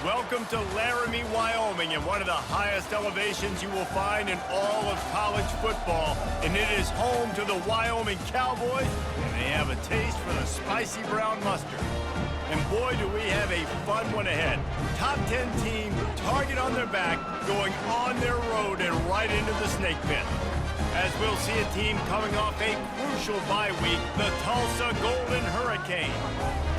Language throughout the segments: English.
Welcome to Laramie, Wyoming, and one of the highest elevations you will find in all of college football. And it is home to the Wyoming Cowboys, and they have a taste for the spicy brown mustard. And boy, do we have a fun one ahead. Top 10 team, target on their back, going on their road and right into the snake pit. As we'll see a team coming off a crucial bye week, the Tulsa Golden Hurricane,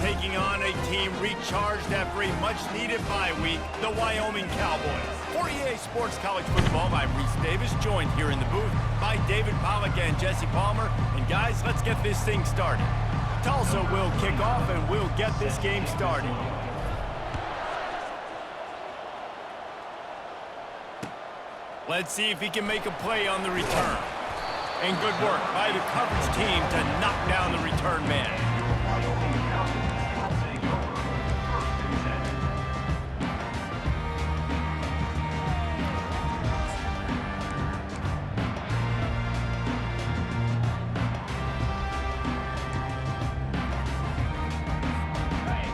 taking on a team recharged after a much-needed bye week, the Wyoming Cowboys. For EA Sports College Football, I'm Reese Davis, joined here in the booth by David Pollack and Jesse Palmer. And guys, let's get this thing started. Tulsa will kick off and we'll get this game started. Let's see if he can make a play on the return. And good work by the coverage team to knock down the return man.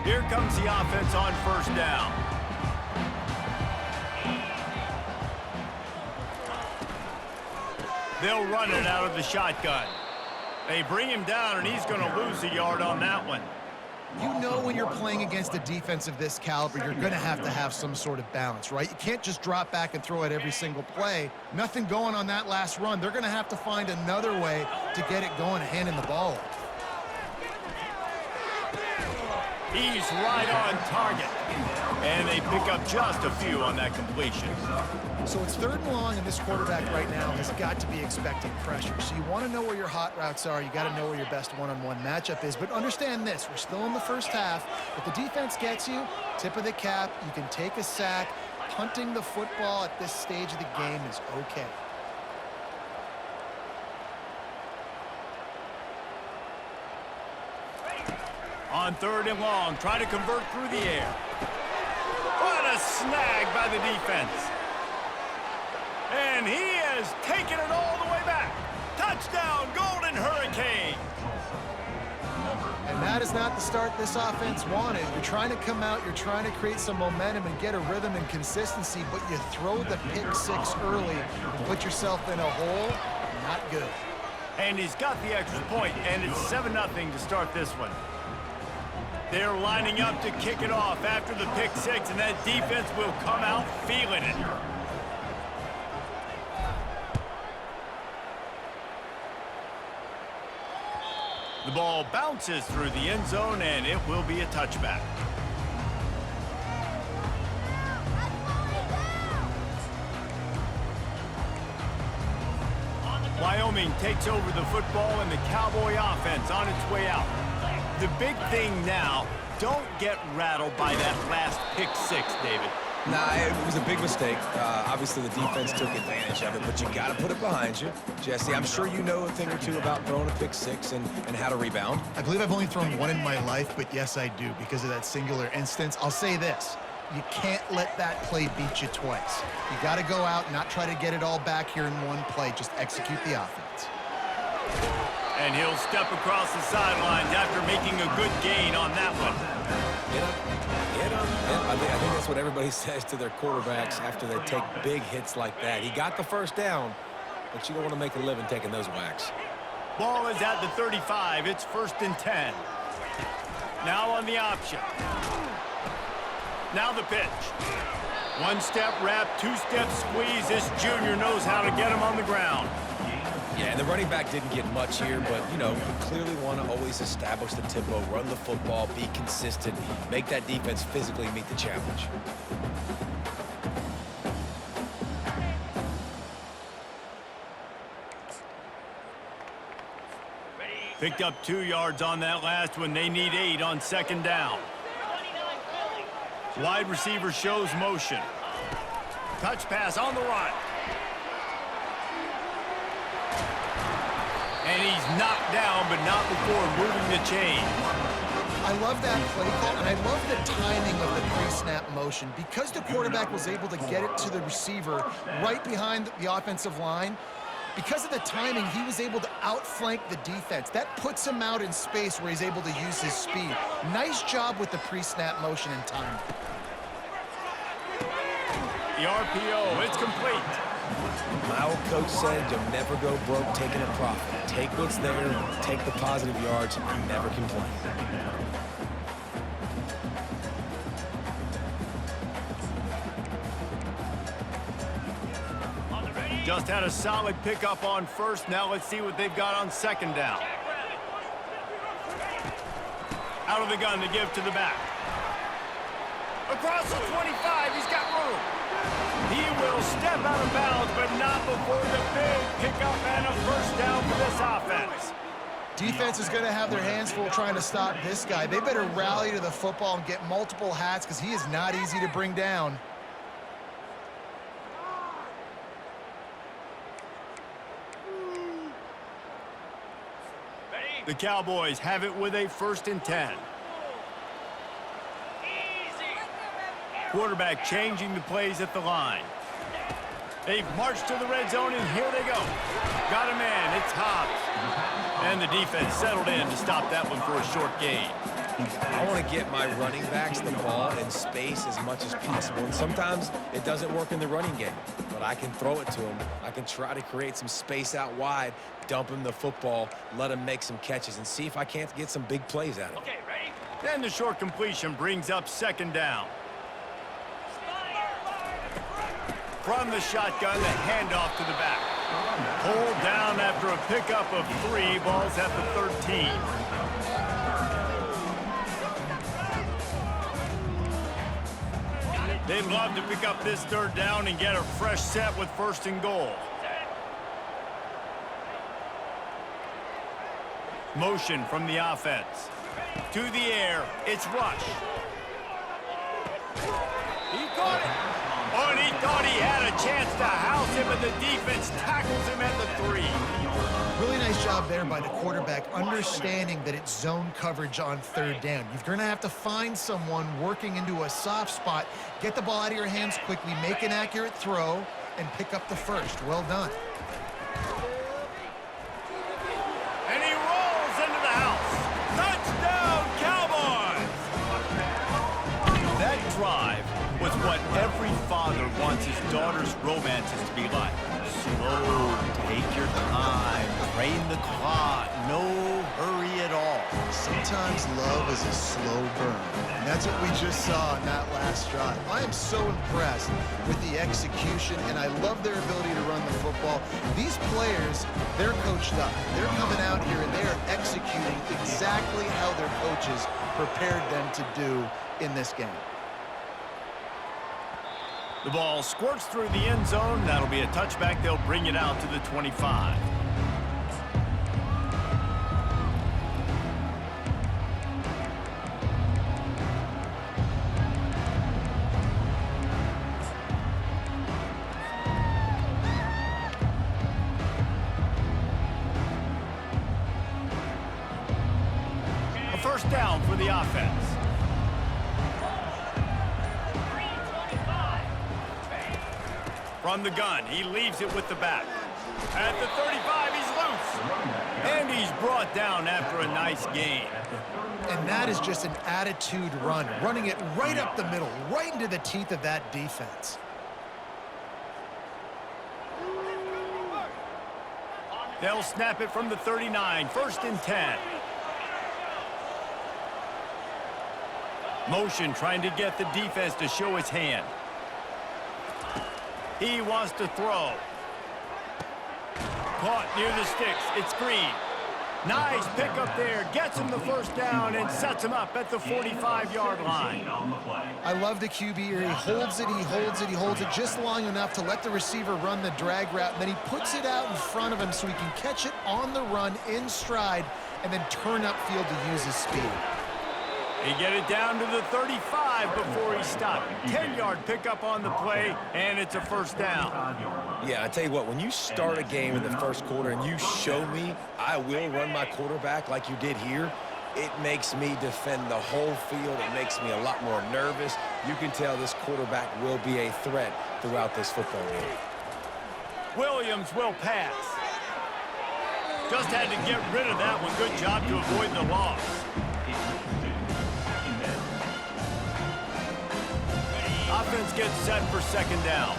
Here comes the offense on first down. They'll run it out of the shotgun. They bring him down, and he's going to lose a yard on that one. You know when you're playing against a defense of this caliber, you're going to have some sort of balance, right? You can't just drop back and throw it every single play. Nothing going on that last run. They're going to have to find another way to get it going and handing the ball off. He's right on target. And they pick up just a few on that completion. So it's 3rd and long, and this quarterback right now has got to be expecting pressure. So you want to know where your hot routes are. You got to know where your best one-on-one matchup is. But understand this, we're still in the first half. If the defense gets you, tip of the cap, you can take a sack. Punting the football at this stage of the game is okay. On 3rd and long, try to convert through the air. What a snag by the defense. And he has taken it all the way back. Touchdown, Golden Hurricane. And that is not the start this offense wanted. You're trying to come out, you're trying to create some momentum and get a rhythm and consistency, but you throw the pick 6 early and put yourself in a hole. Not good. And he's got the extra point, and it's 7-0 to start this one. They're lining up to kick it off after the pick 6, and that defense will come out feeling it. The ball bounces through the end zone, and it will be a touchback. Wyoming takes over the football, and the Cowboy offense on its way out. The big thing now, don't get rattled by that last pick 6, David. Nah, it was a big mistake. Obviously, the defense took advantage of it, but you got to put it behind you. Jesse, I'm sure you know a thing or two about throwing a pick 6 and how to rebound. I believe I've only thrown one in my life, but yes, I do because of that singular instance. I'll say this. You can't let that play beat you twice. You got to go out, not try to get it all back here in one play. Just execute the offense. And he'll step across the sidelines after making a good gain on that one. Get him. Yeah, I think that's what everybody says to their quarterbacks after they take big hits like that. He got the first down, but you don't want to make a living taking those whacks. Ball is at the 35. It's 1st and 10. Now on the option. Now the pitch. 1-step wrap, 2-step squeeze. This junior knows how to get him on the ground. Yeah, the running back didn't get much here, but, you know, you clearly want to always establish the tempo, run the football, be consistent, make that defense physically meet the challenge. Picked up 2 yards on that last one. They need 8 on 2nd down. Wide receiver shows motion. Touch pass on the run. And he's knocked down, but not before moving the chain. I love that play call, and I love the timing of the pre-snap motion. Because the quarterback was able to get it to the receiver right behind the offensive line, because of the timing, he was able to outflank the defense. That puts him out in space where he's able to use his speed. Nice job with the pre-snap motion and timing. The RPO, it's complete. My old coach said you'll never go broke taking a profit. Take what's there, take the positive yards, and never complain. Just had a solid pickup on first. Now let's see what they've got on second down. Out of the gun to give to the back. Across the 25, he's got room. He will step out of bounds, but not before the big pickup and a first down for this offense. Defense is going to have their hands full trying to stop this guy. They better rally to the football and get multiple hats because he is not easy to bring down. The Cowboys have it with a 1st and 10. Quarterback changing the plays at the line. They've marched to the red zone, and here they go. Got a man. It's Hobbs. And the defense settled in to stop that one for a short gain. I want to get my running backs the ball in space as much as possible. And sometimes it doesn't work in the running game, but I can throw it to them. I can try to create some space out wide, dump him the football, let him make some catches, and see if I can't get some big plays out of it. Okay, ready? Then the short completion brings up 2nd down. From the shotgun, the handoff to the back. Pulled down after a pickup of 3. Balls at the 13. They'd love to pick up this 3rd down and get a fresh set with 1st and goal. Motion from the offense. To the air, it's Rush. He caught it. Oh, and he thought he had a chance to house him, but the defense tackles him at the 3. Really nice job there by the quarterback, understanding that it's zone coverage on 3rd down. You're going to have to find someone working into a soft spot, get the ball out of your hands quickly, make an accurate throw, and pick up the 1st. Well done. And he rolls into the house. Touchdown, Cowboys! That drive was what every father wants his daughter's romances to be like. Slow, take your time, train the clock, no hurry at all. Sometimes love is a slow burn, and that's what we just saw in that last drive. I am so impressed with the execution, and I love their ability to run the football. These players, they're coached up. They're coming out here, and they are executing exactly how their coaches prepared them to do in this game. The ball squirts through the end zone. That'll be a touchback. They'll bring it out to the 25. A 1st down for the offense. From the gun, he leaves it with the back. At the 35, he's loose. And he's brought down after a nice gain. And that is just an attitude run, running it right up the middle, right into the teeth of that defense. They'll snap it from the 39, 1st and 10. Motion trying to get the defense to show his hand. He wants to throw. Caught near the sticks. It's Green. Nice pickup there. Gets him the 1st down and sets him up at the 45-yard line. I love the QB here. He holds it, he holds it, he holds it just long enough to let the receiver run the drag route, and then he puts it out in front of him so he can catch it on the run in stride and then turn upfield to use his speed. He get it down to the 35 before he stopped. 10-yard pickup on the play, and it's a 1st down. Yeah, I tell you what, when you start a game in the 1st quarter and you show me I will run my quarterback like you did here, it makes me defend the whole field. It makes me a lot more nervous. You can tell this quarterback will be a threat throughout this football game. Williams will pass. Just had to get rid of that one. Good job to avoid the loss. defense gets set for second down.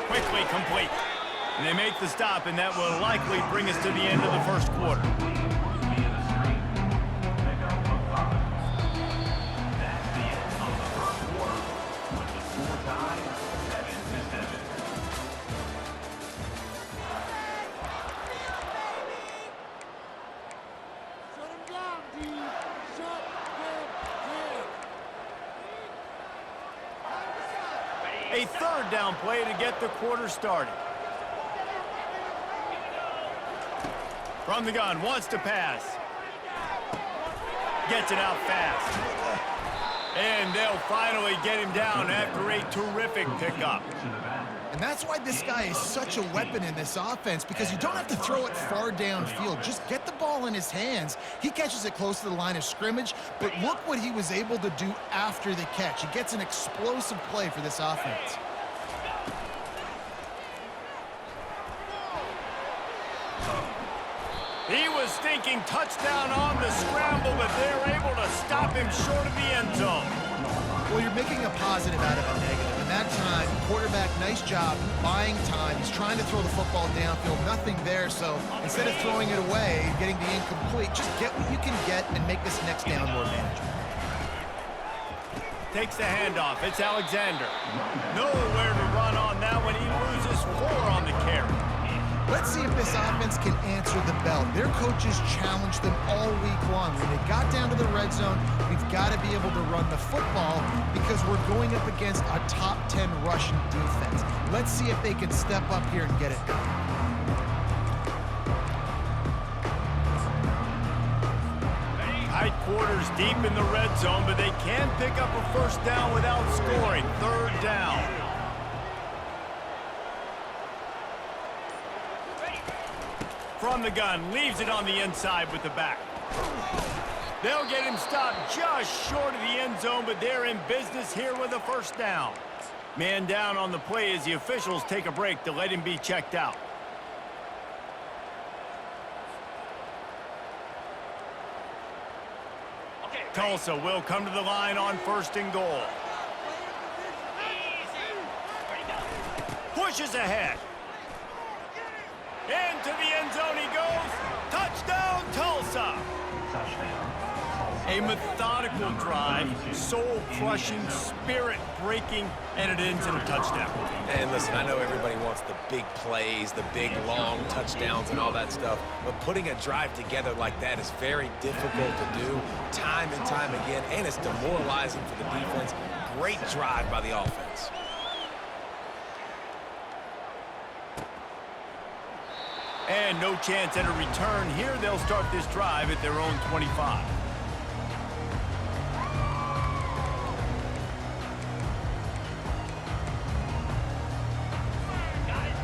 Quickly complete. And they make the stop, and that will likely bring us to the end of the first quarter. A third down play to get the quarter started. From the gun, wants to pass. Gets it out fast. And they'll finally get him down after a terrific pickup. And that's why this guy is such a weapon in this offense, because you don't have to throw it far downfield. Just get the ball in his hands. He catches it close to the line of scrimmage, but look what he was able to do after the catch. He gets an explosive play for this offense. He was thinking touchdown on the scramble, but they're able to stop him short of the end zone. Well, you're making a positive out of a negative. And that time, quarterback, nice job buying time. He's trying to throw the football downfield. Nothing there, so instead of throwing it away, getting the incomplete, just get what you can get and make this next down more manageable. Takes the handoff. It's Alexander. Nowhere to run on that one. He loses 4 on the carry. Let's see if this offense can answer the bell. Their coaches challenged them all week long. When they got down to the red zone, we've got to be able to run the football because we're going up against a top 10 rushing defense. Let's see if they can step up here and get it done. Tight quarters deep in the red zone, but they can pick up a first down without scoring. Third down. From the gun, leaves it on the inside with the back. They'll get him stopped just short of the end zone, but they're in business here with a first down. Man down on the play as the officials take a break to let him be checked out. Tulsa will come to the line on first and goal. Pushes ahead. Into the end zone he goes. Touchdown, Tulsa. A methodical drive, soul-crushing, spirit-breaking, and it ends in a touchdown. And listen, I know everybody wants the big plays, the big, long touchdowns and all that stuff, but putting a drive together like that is very difficult to do time and time again, and it's demoralizing for the defense. Great drive by the offense. And no chance at a return here. They'll start this drive at their own 25.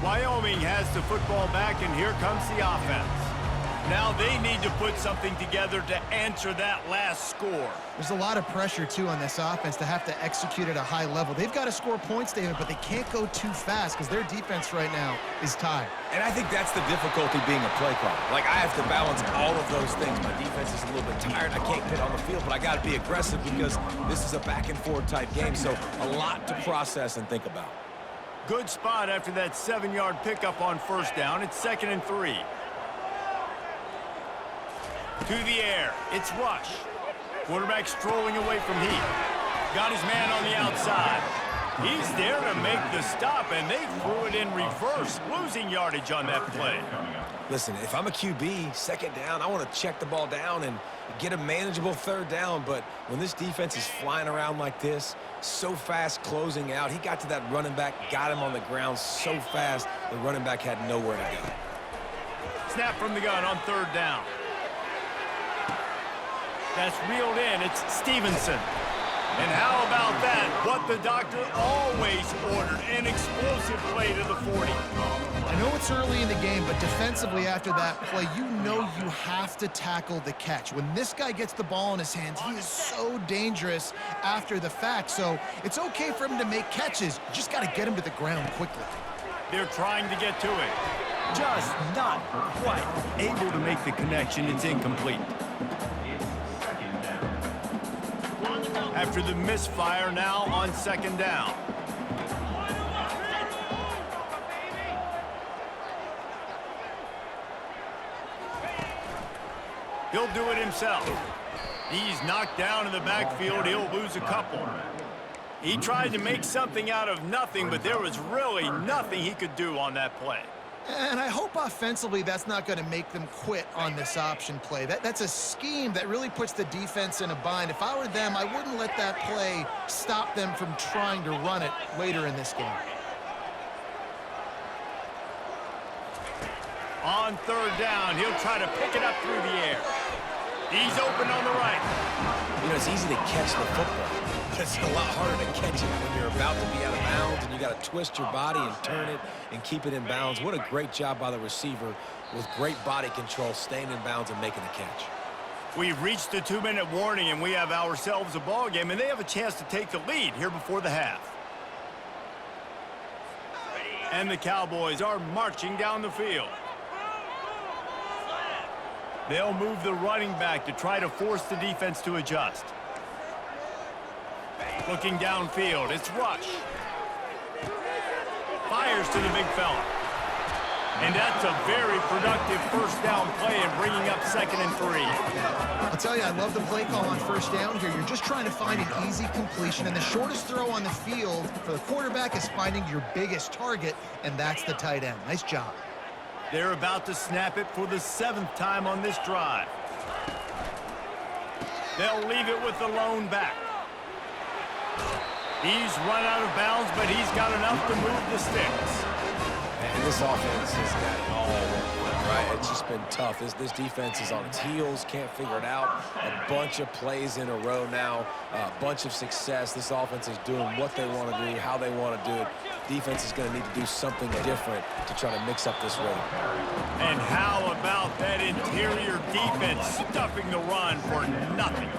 Wyoming has the football back, and here comes the offense. Now they need to put something together to answer that last score. There's a lot of pressure, too, on this offense to have to execute at a high level. They've got to score points, David, but they can't go too fast because their defense right now is tired. And I think that's the difficulty being a play caller. Like, I have to balance all of those things. My defense is a little bit tired. I can't get on the field, but I got to be aggressive because this is a back-and-forth type game, so a lot to process and think about. Good spot after that 7-yard pickup on first down. It's 2nd and 3. To the air. It's rush. Quarterback strolling away from heat. Got his man on the outside. He's there to make the stop, and they threw it in reverse, losing yardage on that play. Listen, if I'm a QB, second down, I want to check the ball down and get a manageable third down, but when this defense is flying around like this, so fast closing out, he got to that running back, got him on the ground so fast, the running back had nowhere to go. Snap from the gun on third down. That's reeled in. It's Stevenson. And how about that? What the doctor always ordered, an explosive play to the 40. I know it's early in the game, but defensively after that play, you know you have to tackle the catch. When this guy gets the ball in his hands, he is so dangerous after the fact. So it's okay for him to make catches. You just got to get him to the ground quickly. They're trying to get to it. Just not quite able to make the connection. It's incomplete. after the misfire now on second down. He'll do it himself. He's knocked down in the backfield. He'll lose a couple. He tried to make something out of nothing, but there was really nothing he could do on that play. And I hope offensively that's not going to make them quit on this option play. That's a scheme that really puts the defense in a bind. If I were them, I wouldn't let that play stop them from trying to run it later in this game. On third down, he'll try to pick it up through the air. He's open on the right. You know, it's easy to catch the football, but it's a lot harder to catch it when you're about to be out of bounds and you got to twist your body and turn it and keep it in bounds. What a great job by the receiver with great body control, staying in bounds and making the catch. We've reached the 2-minute warning, and we have ourselves a ball game, and they have a chance to take the lead here before the half. And the Cowboys are marching down the field. They'll move the running back to try to force the defense to adjust. Looking downfield, it's Rush. Fires to the big fella. And that's a very productive first down play and bringing up 2nd and 3. I'll tell you, I love the play call on first down here. You're just trying to find an easy completion, and the shortest throw on the field for the quarterback is finding your biggest target, and that's the tight end. Nice job. They're about to snap it for the 7th time on this drive. They'll leave it with the lone back. He's run out of bounds, but he's got enough to move the sticks. And this offense has got it all, right? It's just been tough. This defense is on its heels, can't figure it out. A bunch of plays in a row now, a bunch of success. This offense is doing what they want to do, how they want to do it. Defense is going to need to do something different to try to mix up this rhythm. And how about that interior defense stuffing the run for nothing?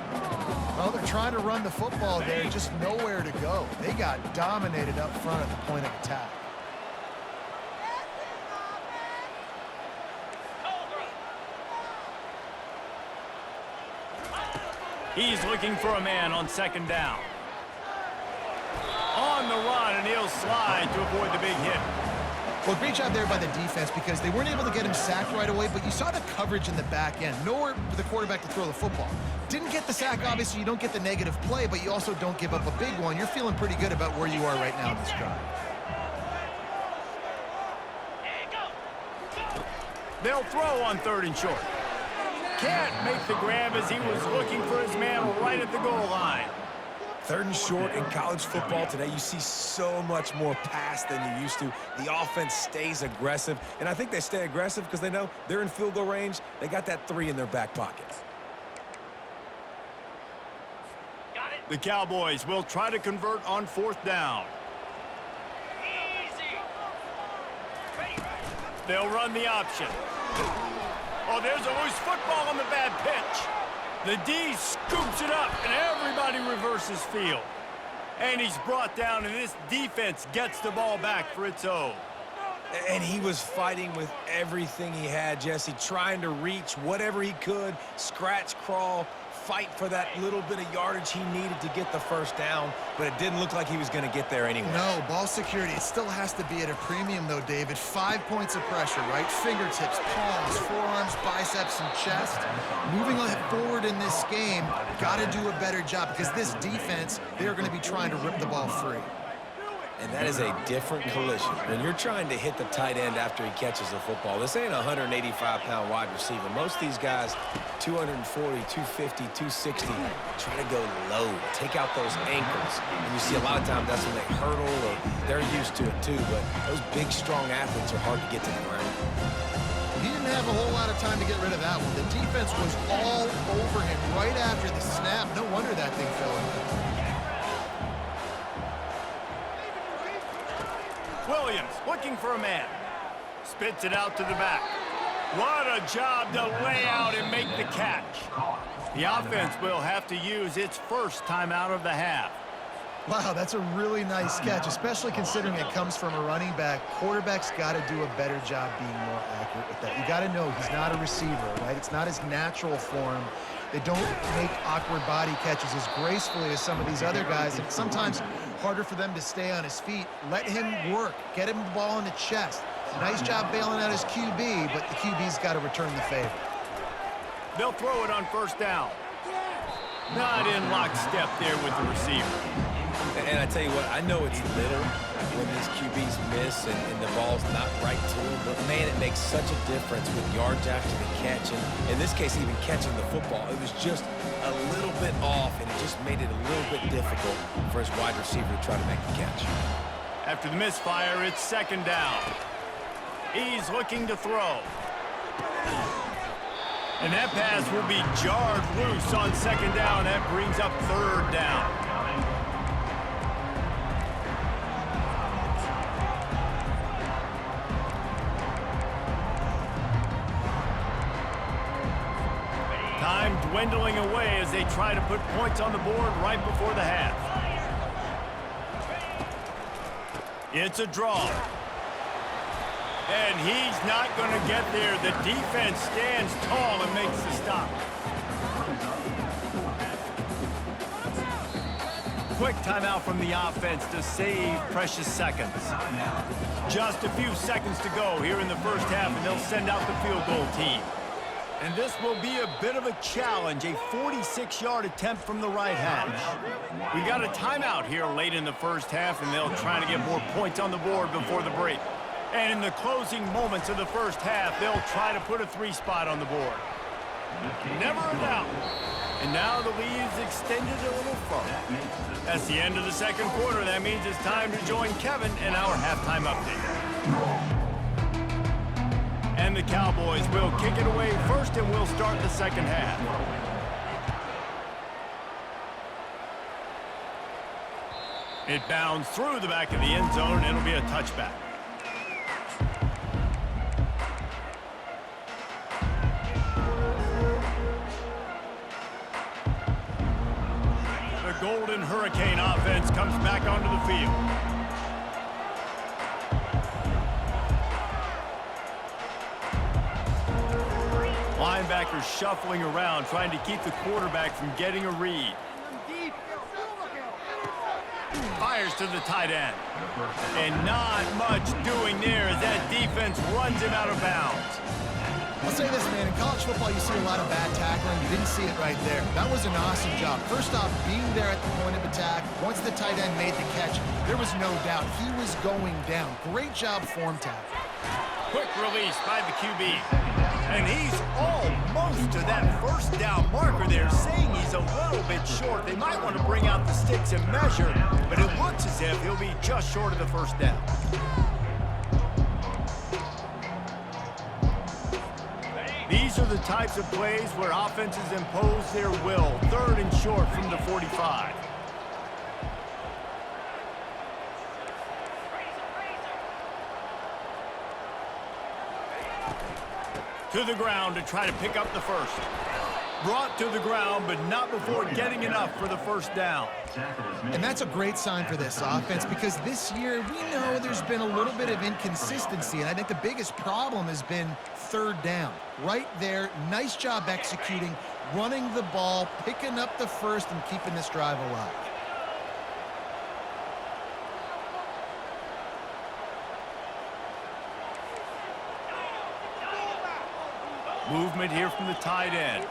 Well, they're trying to run the football there, just nowhere to go. They got dominated up front at the point of attack. He's looking for a man on 2nd down. On the run, and he'll slide to avoid the big hit. Well, great job there by the defense because they weren't able to get him sacked right away, but you saw the coverage in the back end. Nowhere for the quarterback to throw the football. Didn't get the sack, obviously. You don't get the negative play, but you also don't give up a big one. You're feeling pretty good about where you are right now in this drive. They'll throw on 3rd and short. Can't make the grab as he was looking for his man right at the goal line. 3rd and short in college football today, you see so much more pass than you used to. The offense stays aggressive, and I think they stay aggressive because they know they're in field goal range. They got that 3 in their back pocket. The Cowboys will try to convert on 4th down. They'll run the option. Oh, there's a loose football on the bad pitch. The D scoops it up, and everybody reverses field. And he's brought down, and this defense gets the ball back for its own. And he was fighting with everything he had, Jesse, trying to reach whatever he could, scratch, crawl, fight for that little bit of yardage he needed to get the first down, but it didn't look like he was going to get there anyway. No, ball security, it still has to be at a premium, though, David. 5 points of pressure, right? Fingertips, palms, forearms, biceps, and chest. Moving forward in this game, got to do a better job because this defense, they're going to be trying to rip the ball free. And that is a different collision. When you're trying to hit the tight end after he catches the football, this ain't a 185-pound wide receiver. Most of these guys, 240, 250, 260, try to go low, take out those ankles. And you see a lot of times that's when they hurdle or they're used to it too. But those big, strong athletes are hard to get to the ground. He didn't have a whole lot of time to get rid of that one. The defense was all over him right after the snap. No wonder that thing fell in. Williams looking for a man. Spits it out to the back. What a job to lay out and make the catch. The offense will have to use its first timeout of the half. Wow, that's a really nice catch, especially considering it comes from a running back. Quarterback's got to do a better job being more accurate with that. You got to know he's not a receiver, right? It's not his natural form. They don't make awkward body catches as gracefully as some of these other guys, and it's sometimes harder for them to stay on his feet. Let him work. Get him the ball in the chest. Nice job bailing out his QB, but the QB's got to return the favor. They'll throw it on first down. Not in lockstep there with the receiver. And I tell you what, I know it's little when these QBs miss and the ball's not right to them, but man, it makes such a difference with yards after the catch. And in this case, even catching the football, it was just a little bit off, and it just made it a little bit difficult for his wide receiver to try to make the catch. After the misfire, it's second down. He's looking to throw. And that pass will be jarred loose on second down. That brings up third down. Time dwindling away as they try to put points on the board right before the half. It's a draw. And he's not going to get there. The defense stands tall and makes the stop. Quick timeout from the offense to save precious seconds. Just a few seconds to go here in the first half, and they'll send out the field goal team. And this will be a bit of a challenge, a 46-yard attempt from the right hash. We got a timeout here late in the first half, and they'll try to get more points on the board before the break. And in the closing moments of the first half, they'll try to put a 3-spot on the board. Never a doubt. And now the lead is extended a little further. That's the end of the second quarter. That means it's time to join Kevin in our halftime update. And the Cowboys will kick it away first, and we'll start the second half. It bounds through the back of the end zone, and it'll be a touchback. The Golden Hurricane offense comes back onto the field. Linebackers shuffling around, trying to keep the quarterback from getting a read. Fires to the tight end. And not much doing there as that defense runs him out of bounds. I'll say this, man. In college football, you see a lot of bad tackling. You didn't see it right there. That was an awesome job. First off, being there at the point of attack. Once the tight end made the catch, there was no doubt he was going down. Great job form tackle. Quick release by the QB. And he's almost to that first down marker there, saying he's a little bit short. They might want to bring out the sticks and measure, but it looks as if he'll be just short of the first down. These are the types of plays where offenses impose their will. Third and short from the 45. To the ground to try to pick up the first. Brought to the ground, but not before getting enough for the first down. And that's a great sign for this offense, because this year we know there's been a little bit of inconsistency, and I think the biggest problem has been third down. Right there, nice job executing, running the ball, picking up the first, and keeping this drive alive. Movement here from the tight end.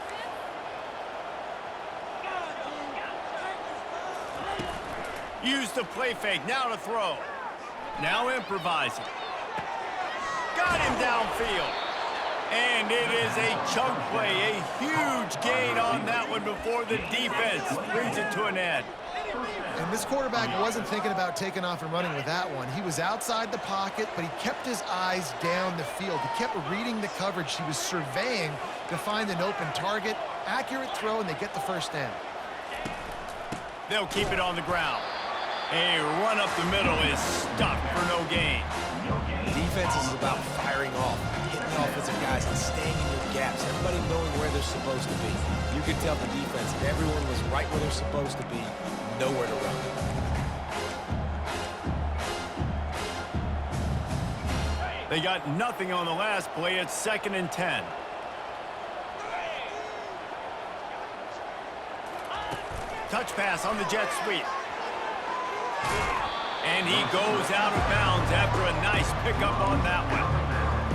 Use the play fake, now to throw. Now improvising. Got him downfield. And it is a chunk play, a huge gain on that one before the defense brings it to an end. And this quarterback wasn't thinking about taking off and running with that one. He was outside the pocket, but he kept his eyes down the field. He kept reading the coverage. He was surveying to find an open target. Accurate throw, and they get the first down. They'll keep it on the ground. A run up the middle is stuck for no gain. Defense is about firing off, hitting the offensive guys, and staying in your gaps. Everybody knowing where they're supposed to be. You could tell the defense, everyone was right where they're supposed to be, nowhere to run. They got nothing on the last play. It's 2nd and 10. Touch pass on the jet sweep. And he goes out of bounds after a nice pickup on that one.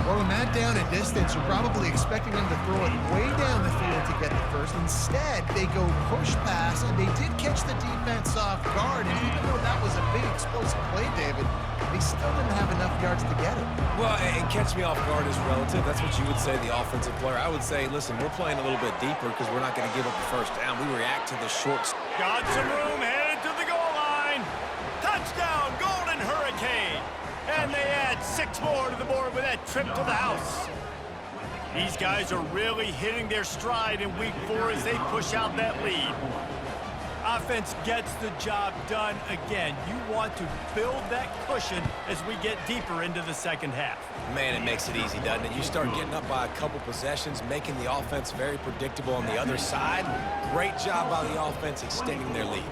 Well, in that down and distance, you're probably expecting them to throw it way down the field to get the first. Instead, they go push pass, and they did catch the defense off guard. And even though that was a big explosive play, David, they still didn't have enough yards to get it. Well, and catch me off guard is relative. That's what you would say, the offensive player. I would say, listen, we're playing a little bit deeper because we're not going to give up the first down. We react to the short. Got some room, headed to the goal line. Touchdown, Golden Hurricane. And they add 6 more to the board with that trip to the house. These guys are really hitting their stride in week 4 as they push out that lead. Offense gets the job done again. You want to build that cushion as we get deeper into the second half. Man, it makes it easy, doesn't it? You start getting up by a couple possessions, making the offense very predictable on the other side. Great job by the offense extending their lead.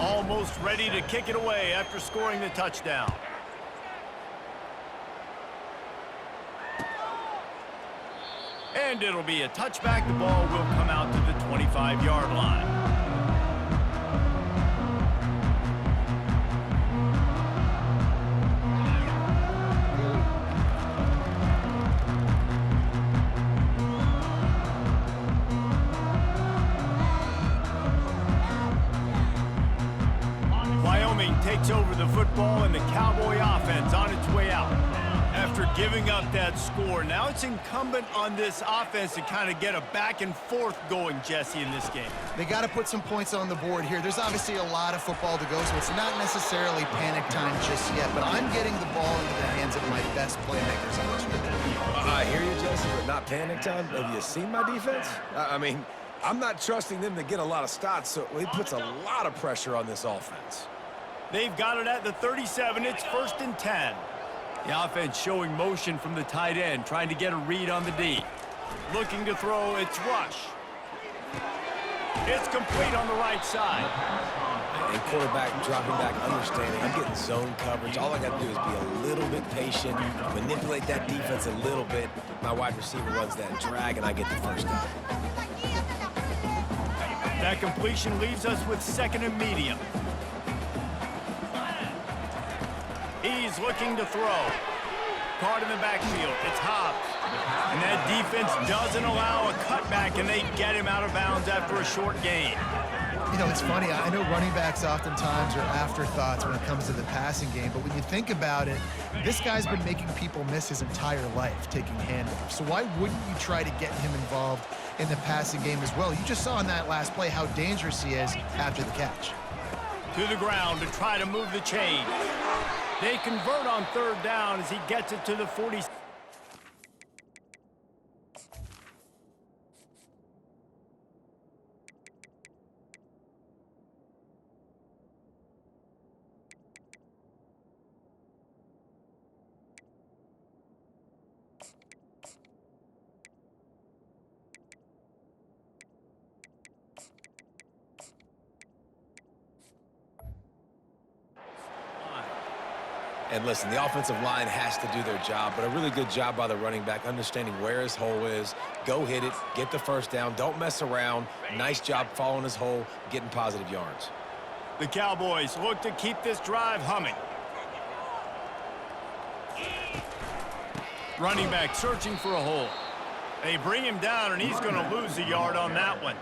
Almost ready to kick it away after scoring the touchdown. And it'll be a touchback. The ball will come out to the 25-yard line. Wyoming takes over the football and the Cowboy offense on its way out. After giving up that score, now it's incumbent on this offense to kind of get a back and forth going, Jesse, in this game. They got to put some points on the board here. There's obviously a lot of football to go, so it's not necessarily panic time just yet, but I'm getting the ball into the hands of my best playmakers on this field. I hear you, Jesse, but not panic time. Have you seen my defense? I mean, I'm not trusting them to get a lot of stops, so it puts a lot of pressure on this offense. They've got it at the 37. It's 1st and 10. The offense showing motion from the tight end, trying to get a read on the D. Looking to throw, it's rush. It's complete on the right side. And quarterback dropping back, understanding. I'm getting zone coverage. All I got to do is be a little bit patient, manipulate that defense a little bit. My wide receiver runs that drag, and I get the first down. That completion leaves us with 2nd and medium. He's looking to throw. Caught in the backfield. It's Hobbs. And that defense doesn't allow a cutback, and they get him out of bounds after a short gain. You know, it's funny. I know running backs oftentimes are afterthoughts when it comes to the passing game, but when you think about it, this guy's been making people miss his entire life taking handoffs. So why wouldn't you try to get him involved in the passing game as well? You just saw in that last play how dangerous he is after the catch. To the ground to try to move the chain. They convert on 3rd down as he gets it to the 40. And listen, the offensive line has to do their job, but a really good job by the running back, understanding where his hole is. Go hit it, get the first down, don't mess around. Nice job following his hole, getting positive yards. The Cowboys look to keep this drive humming. Running back searching for a hole. They bring him down, and he's going to lose a yard on that one.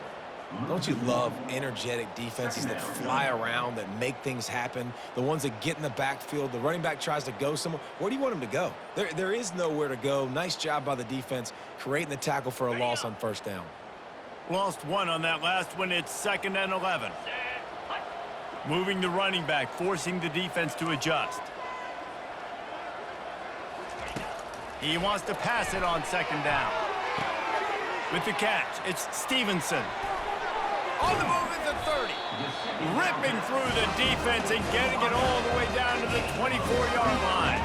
Don't you love energetic defenses that fly around, that make things happen? The ones that get in the backfield, the running back tries to go somewhere. Where do you want him to go? There is nowhere to go. Nice job by the defense, creating the tackle for a loss on 1st down. Lost 1 on that last one. It's 2nd and 11. Moving the running back, forcing the defense to adjust. He wants to pass it on 2nd down. With the catch, it's Stevenson. On the move at the 30. Ripping through the defense and getting it all the way down to the 24-yard line.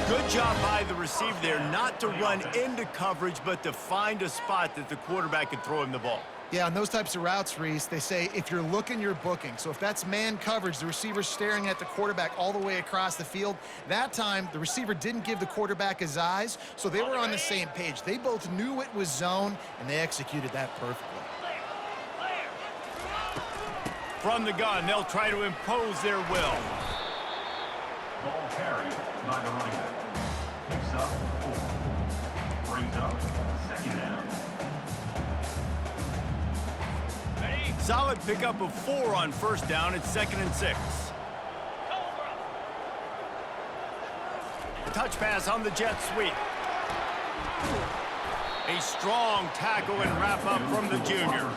Good job by the receiver there, not to run into coverage, but to find a spot that the quarterback could throw him the ball. Yeah, on those types of routes, Reese, they say if you're looking, you're booking. So if that's man coverage, the receiver's staring at the quarterback all the way across the field. That time, the receiver didn't give the quarterback his eyes, so they were on the same page. They both knew it was zone, and they executed that perfectly. From the gun, they'll try to impose their will. Ball carried by the running back. Picks up 4. Brings up 2nd down. Solid pickup of 4 on 1st down. It's 2nd and 6. Touch pass on the jet sweep. A strong tackle and wrap up from the junior.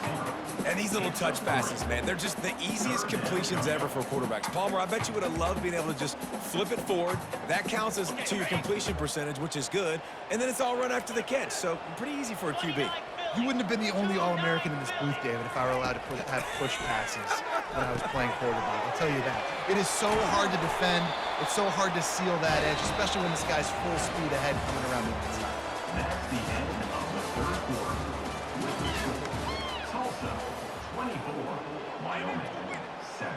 And these little touch passes, man, they're just the easiest completions ever for quarterbacks. Palmer, I bet you would have loved being able to just flip it forward. That counts as to your completion percentage, which is good. And then it's all run after the catch, so pretty easy for a QB. You wouldn't have been the only All-American in this booth, David, if I were allowed to have push passes when I was playing quarterback. I'll tell you that. It is so hard to defend. It's so hard to seal that edge, especially when this guy's full speed ahead coming around the inside. That's the end of the 3rd quarter. With the score, Tulsa 24, Wyoming 7.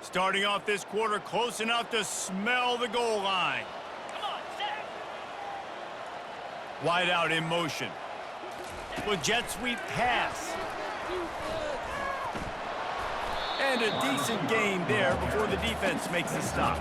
Starting off this quarter close enough to smell the goal line. Come on, Seth. Wide out in motion. With jet sweep pass. And a decent gain there before the defense makes the stop.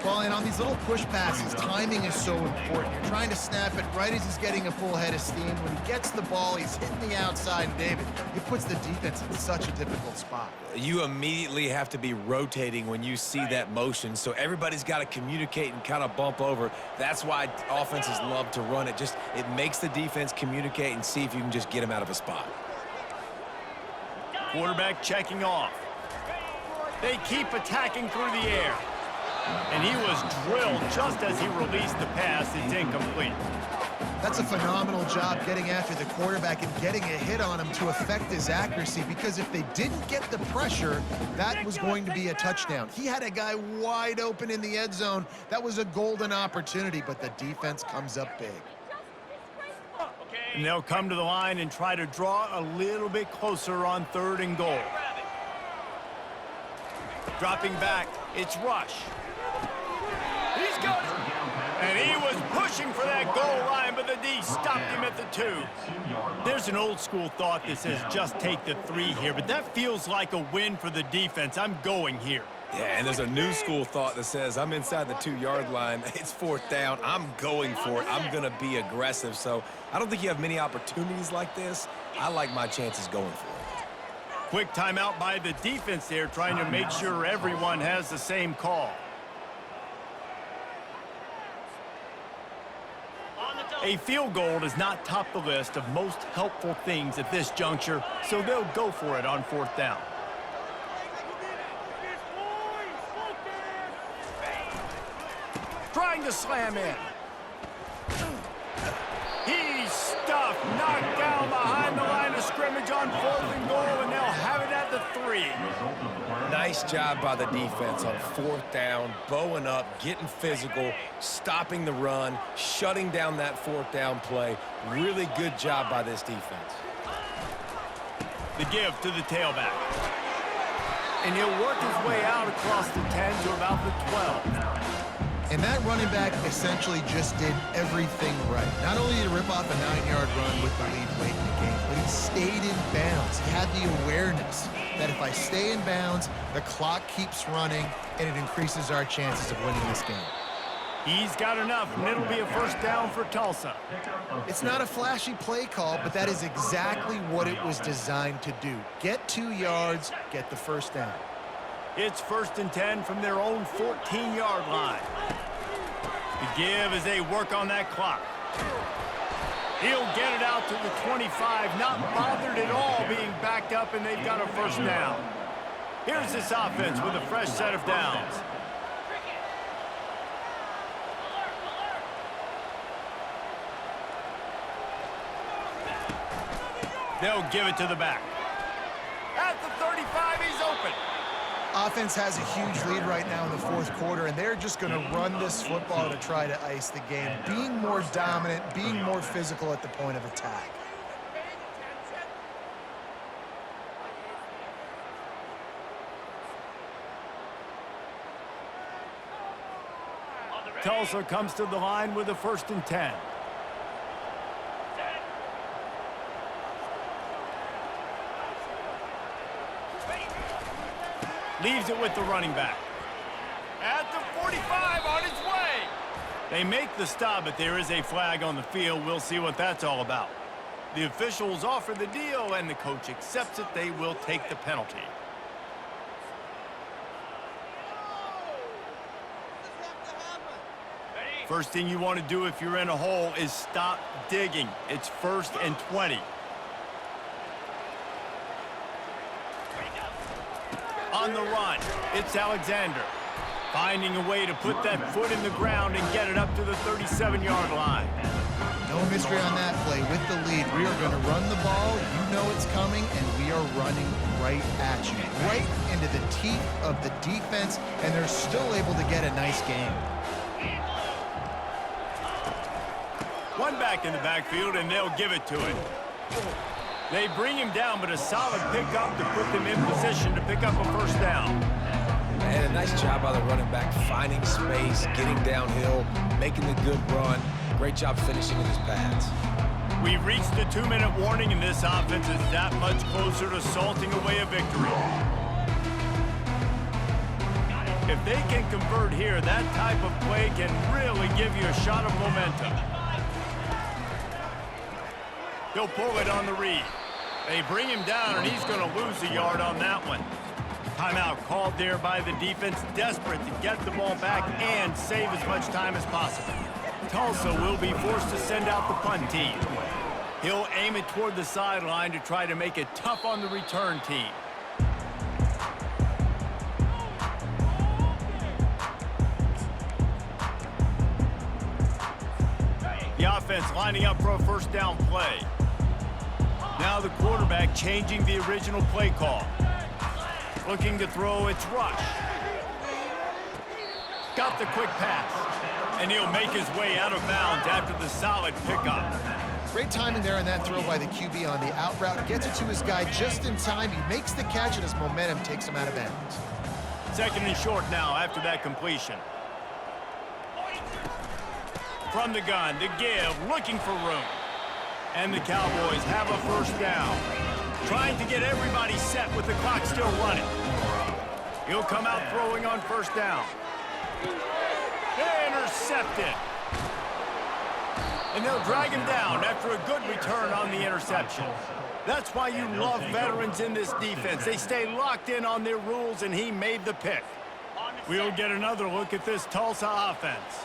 Well, and on these little push passes, timing is so important. You're trying to snap it right as he's getting a full head of steam. When he gets the ball, he's hitting the outside, and David, it puts the defense in such a difficult spot. You immediately have to be rotating when you see that motion, so everybody's got to communicate and kind of bump over. That's why offenses love to run it. It makes the defense communicate and see if you can just get him out of a spot. Quarterback checking off. They keep attacking through the air. And he was drilled just as he released the pass. It's incomplete. That's a phenomenal job getting after the quarterback and getting a hit on him to affect his accuracy, because if they didn't get the pressure, that was going to be a touchdown. He had a guy wide open in the end zone. That was a golden opportunity, but the defense comes up big. And they'll come to the line and try to draw a little bit closer on 3rd and goal. Dropping back, it's Rush. He's got it. And he was pushing for that goal line, but the D stopped him at the 2. There's an old school thought that says just take the 3 here, but that feels like a win for the defense. I'm going here. Yeah, and there's a new school thought that says I'm inside the 2-yard line. It's 4th down. I'm going for it. I'm going to be aggressive. So I don't think you have many opportunities like this. I like my chances going for it. Quick timeout by the defense there, trying to make sure everyone has the same call. A field goal does not top the list of most helpful things at this juncture, so they'll go for it on 4th down. Trying to slam in. He's stuffed, knocked down behind the line of scrimmage on 4th and goal, and they'll have it at the 3. Nice job by the defense on 4th down, bowing up, getting physical, stopping the run, shutting down that 4th down play. Really good job by this defense. The give to the tailback. And he'll work his way out across the 10 to about the 12. And that running back essentially just did everything right. Not only did he rip off a 9-yard run with the lead late in the game, but he stayed in bounds. He had the awareness that if I stay in bounds, the clock keeps running, and it increases our chances of winning this game. He's got enough, and it'll be a 1st down for Tulsa. It's not a flashy play call, but that is exactly what it was designed to do. Get 2 yards, get the 1st down. It's 1st and 10 from their own 14-yard line. The give as they work on that clock. He'll get it out to the 25, not bothered at all being backed up, and they've got a 1st down. Here's this offense with a fresh set of downs. They'll give it to the back. At at the 35, he's open. Offense has a huge lead right now in the fourth quarter, and they're just going to run this football to try to ice the game, being more dominant, being more physical at the point of attack. Tulsa comes to the line with a 1st and 10. Leaves it with the running back. At the 45, on its way. They make the stop, but there is a flag on the field. We'll see what that's all about. The officials offer the deal, and the coach accepts it. They will take the penalty. First thing you want to do if you're in a hole is stop digging. It's 1st and 20. On the run, it's Alexander. Finding a way to put that foot in the ground and get it up to the 37-yard line. No mystery on that play. With the lead, we are going to run the ball. You know it's coming, and we are running right at you. Right into the teeth of the defense, and they're still able to get a nice game. One back in the backfield, and they'll give it to him. They bring him down, but a solid pickup to put them in position to pick up a 1st down. And a nice job by the running back, finding space, getting downhill, making the good run. Great job finishing in his pads. We've reached the 2-minute warning, and this offense is that much closer to salting away a victory. If they can convert here, that type of play can really give you a shot of momentum. He'll pull it on the read. They bring him down, and he's going to lose a yard on that one. Timeout called there by the defense, desperate to get the ball back and save as much time as possible. Tulsa will be forced to send out the punt team. He'll aim it toward the sideline to try to make it tough on the return team. The offense lining up for a 1st down play. Now the quarterback changing the original play call. Looking to throw, it's rush. Got the quick pass. And he'll make his way out of bounds after the solid pickup. Great timing there on that throw by the QB on the out route. Gets it to his guy just in time. He makes the catch, and his momentum takes him out of bounds. 2nd and short now after that completion. From the gun, to give, looking for room. And the Cowboys have a 1st down. Trying to get everybody set with the clock still running. He'll come out throwing on 1st down. Intercepted. And they'll drag him down after a good return on the interception. That's why you love veterans in this defense. They stay locked in on their rules, and he made the pick. We'll get another look at this Tulsa offense.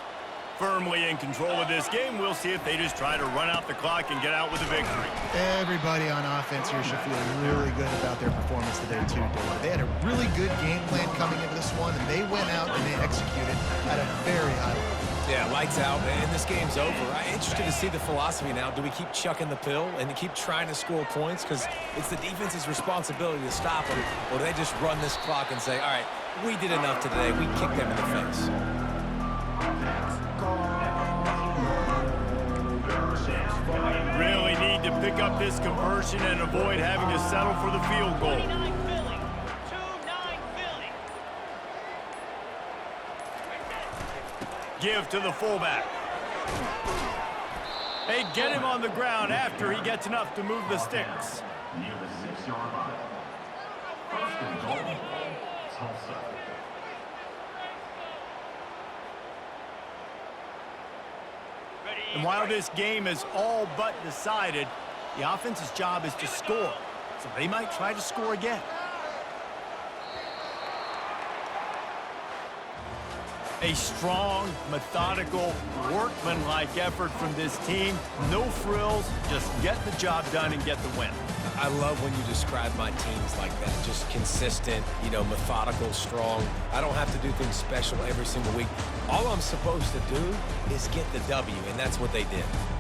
Firmly in control of this game. We'll see if they just try to run out the clock and get out with a victory. Everybody on offense here should feel really good about their performance today, too, David. They had a really good game plan coming into this one, and they went out and they executed at a very high level. Yeah, lights out, and this game's over. I'm interested to see the philosophy now. Do we keep chucking the pill and keep trying to score points? Because it's the defense's responsibility to stop them. Or do they just run this clock and say, all right, we did enough today. We kicked them in the face. Really need to pick up this conversion and avoid having to settle for the field goal. Give to the fullback. They get him on the ground after he gets enough to move the sticks. Near the 6-yard line. 1st and goal, Tulsa. And while this game is all but decided, the offense's job is to score. So they might try to score again. A strong, methodical, workmanlike effort from this team. No frills, just get the job done and get the win. I love when you describe my teams like that. Just consistent, methodical, strong. I don't have to do things special every single week. All I'm supposed to do is get the W, and that's what they did.